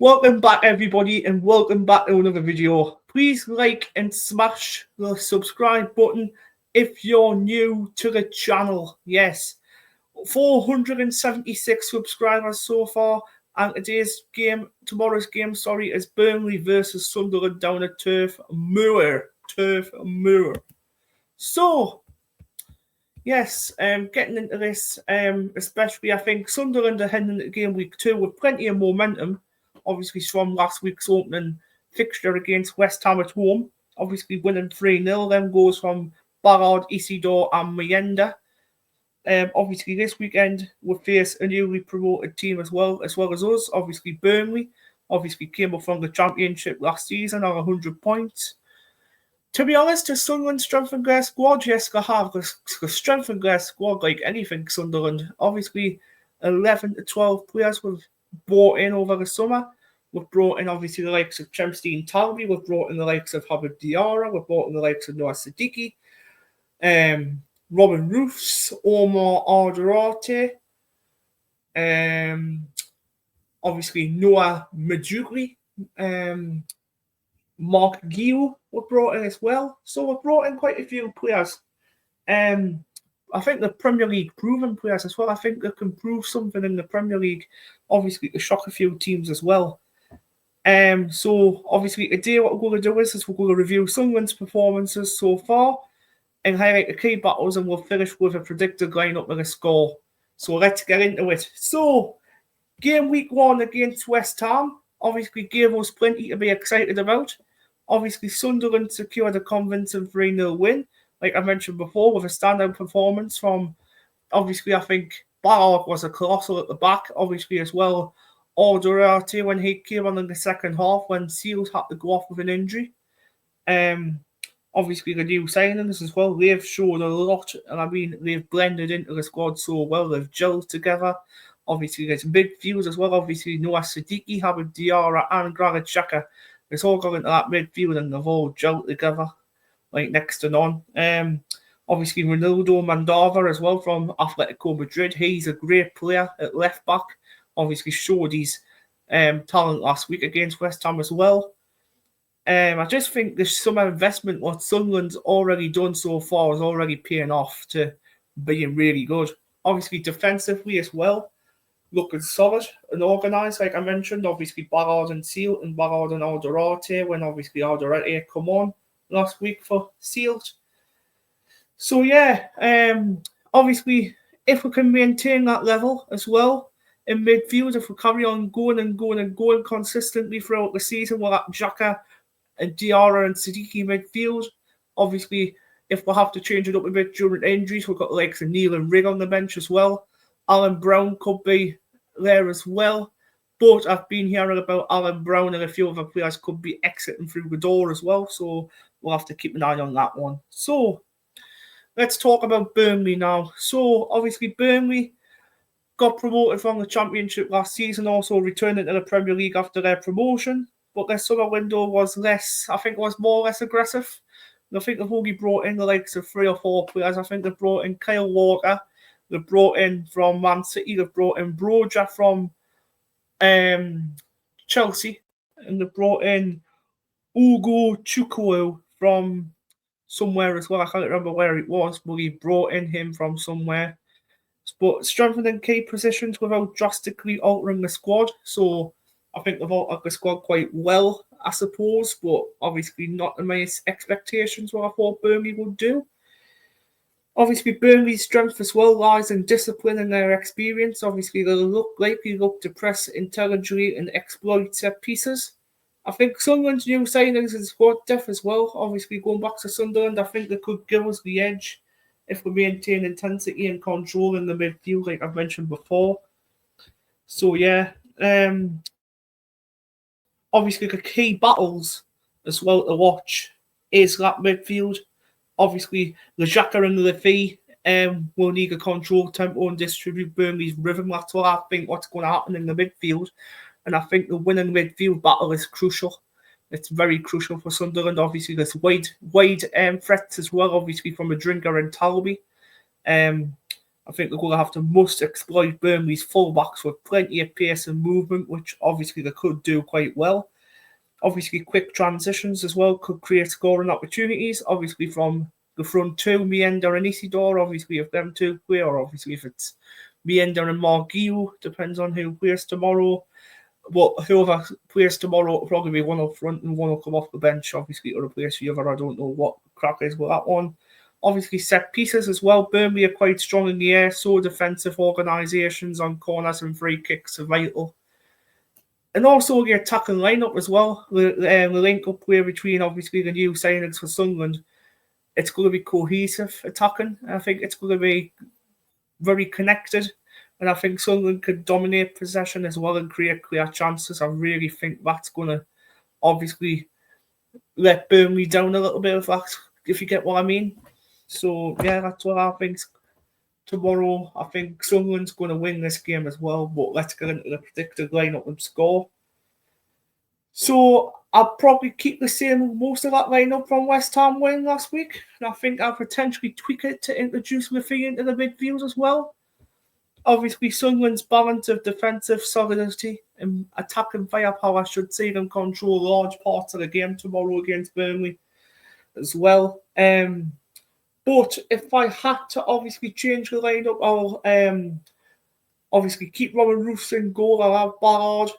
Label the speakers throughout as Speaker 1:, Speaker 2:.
Speaker 1: Welcome back, everybody, and welcome back to another video. Please like and smash the subscribe button if you're new to the channel. Yes, 476 subscribers so far, and tomorrow's game, is Burnley versus Sunderland down at Turf Moor. So, yes, getting into this, especially I think Sunderland are heading into game week 2 with plenty of momentum. Obviously, from last week's opening fixture against West Ham at home. Obviously, winning 3-0. Then goes from Ballard, Isidore, and Mayenda. Obviously, this weekend we face a newly promoted team as well as us. Obviously, Burnley. Obviously, came up from the Championship last season on 100 points. To be honest, has Sunderland strengthened their squad? Yes, they have. They strengthened their squad like anything, Sunderland. Obviously, 11 to 12 players were brought in over the summer. We've brought in, obviously, the likes of Chemstein Talby. We've brought in the likes of Habib Diarra. We've brought in the likes of Noah Siddiqui. Robin Roofs, Omar Arderate. Obviously, Noah Majugli. Mark Gill were brought in as well. So we've brought in quite a few players. I think the Premier League proven players as well. I think they can prove something in the Premier League, obviously, to shock a few teams as well. So obviously today what we're going to do is we're going to review Sunderland's performances so far and highlight the key battles, and we'll finish with a predicted lineup and a score. So let's get into it. So game week 1 against West Ham obviously gave us plenty to be excited about. Obviously, Sunderland secured a convincing 3-0 win, like I mentioned before, with a standout performance from, obviously, I think Ballard was a colossal at the back, obviously, as well. Alderati when he came on in the second half when Seals had to go off with an injury. Obviously, the new signings as well, they've showed a lot, and I mean, they've blended into the squad so well, they've gelled together. Obviously, there's midfield as well. Obviously, Noah Siddiqui, Habib Diarra, and Granit Xhaka. It's all going into that midfield, and they've all gelled together, like next to none. Obviously, Ronaldo Mandava as well from Atletico Madrid. He's a great player at left back. Obviously, showed his talent last week against West Ham as well. I just think there's some investment what Sunderland's already done so far is already paying off to being really good. Obviously, defensively as well, looking solid and organised, like I mentioned. Obviously, Ballard and Seal and Ballard and Alderate when obviously Alderate come on last week for Seals. So, yeah, obviously, if we can maintain that level as well in midfield, if we carry on going consistently throughout the season, we'll have Xhaka and Diarra and Siddiqui midfield. Obviously, if we'll have to change it up a bit during injuries, we've got the likes of Neil and Rigg on the bench as well. Alan Brown could be there as well. But I've been hearing about Alan Brown and a few other players could be exiting through the door as well. So we'll have to keep an eye on that one. So let's talk about Burnley now. So obviously Burnley got promoted from the Championship last season, also returning to the Premier League after their promotion. But their summer window was more or less aggressive. I think they've only brought in the likes of 3 or 4 players. I think they've brought in Kyle Walker. They've brought in from Man City. They've brought in Broja from Chelsea. And they've brought in Ugo Chukwu from somewhere as well. I can't remember where it was, but he brought in him from somewhere. But strengthening key positions without drastically altering the squad. So I think they've altered the squad quite well, I suppose, but obviously not the my expectations what I thought Burnley would do. Obviously, Burnley's strength as well lies in discipline and their experience. Obviously, they look to press intelligently and exploit set pieces. I think Sunderland's new signings is squad depth as well. Obviously, going back to Sunderland, I think they could give us the edge if we maintain intensity and control in the midfield, like I've mentioned before. So, yeah. Obviously, the key battles as well to watch is that midfield. Obviously, the Xhaka and the Lafay will need to control tempo and distribute Burnley's rhythm. That's what I think what's going to happen in the midfield. And I think the winning midfield battle is crucial. It's very crucial for Sunderland. Obviously, there's wide threats as well, obviously, from Adringa and Talby. I think they're going to have to must exploit Burnley's fullbacks with plenty of pace and movement, which obviously they could do quite well. Obviously, quick transitions as well could create scoring opportunities. Obviously, from the front two, Mienda and Isidore, obviously, if them two play, or obviously if it's Mienda and Marguillo, depends on who plays tomorrow. But whoever plays tomorrow will probably be one up front and one will come off the bench, obviously, to replace the other. I don't know what crack is with that one. Obviously, set pieces as well. Burnley are quite strong in the air, so defensive organisations on corners and free kicks are vital. And also the attacking lineup as well. The link-up play between, obviously, the new signings for Sunderland. It's going to be cohesive attacking. I think it's going to be very connected. And I think Sunderland could dominate possession as well and create clear chances. I really think that's going to obviously let Burnley down a little bit, if you get what I mean. So, yeah, that's what I think. Tomorrow, I think Sunderland's going to win this game as well. But let's get into the predicted lineup and score. So, I'll probably keep the same most of that lineup from West Ham winning last week. And I think I'll potentially tweak it to introduce Rafie into the midfield as well. Obviously, Sunderland's balance of defensive solidity and attacking firepower should see them control large parts of the game tomorrow against Burnley as well. But if I had to obviously change the lineup, I'll obviously keep Robin Roofs in goal. I'll have Ballard.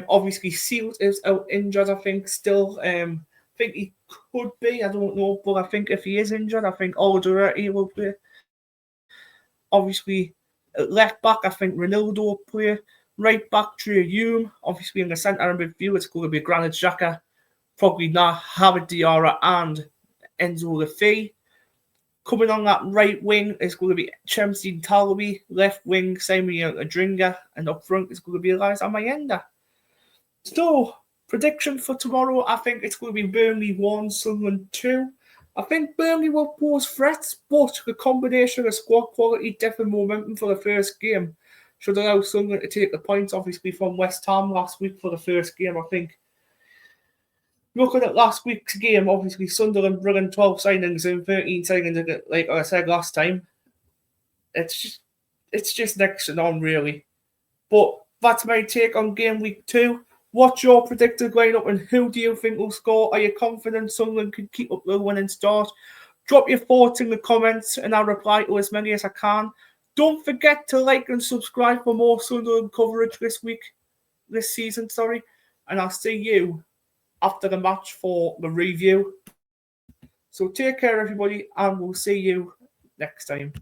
Speaker 1: Obviously, Seals is out injured, I think, still. I think he could be, I don't know. But I think if he is injured, I think Alderweireld will play. Obviously, at left back, I think Ronaldo will play. Right back, Trey Hume. Obviously, in the centre and midfield, it's going to be Granit Xhaka, probably not Hamid Diarra and Enzo Rafie. Coming on that right wing is going to be Chemsy Talby. Left wing, Simon Adringa. And up front is going to be Eliza Mayenda. So, prediction for tomorrow, I think it's going to be Burnley 1, Sunderland 2. I think Burnley will pose threats, but the combination of squad quality, depth and momentum for the first game should allow Sunderland to take the points, obviously, from West Ham last week for the first game, I think. Looking at last week's game, obviously, Sunderland bringing 12 signings and 13 signings, like I said last time. It's just next to none, really. But that's my take on game week 2. What's your predicted lineup and who do you think will score? Are you confident Sunderland can keep up the winning start? Drop your thoughts in the comments and I'll reply to as many as I can. Don't forget to like and subscribe for more Sunderland coverage this season. And I'll see you after the match for the review. So take care, everybody, and we'll see you next time.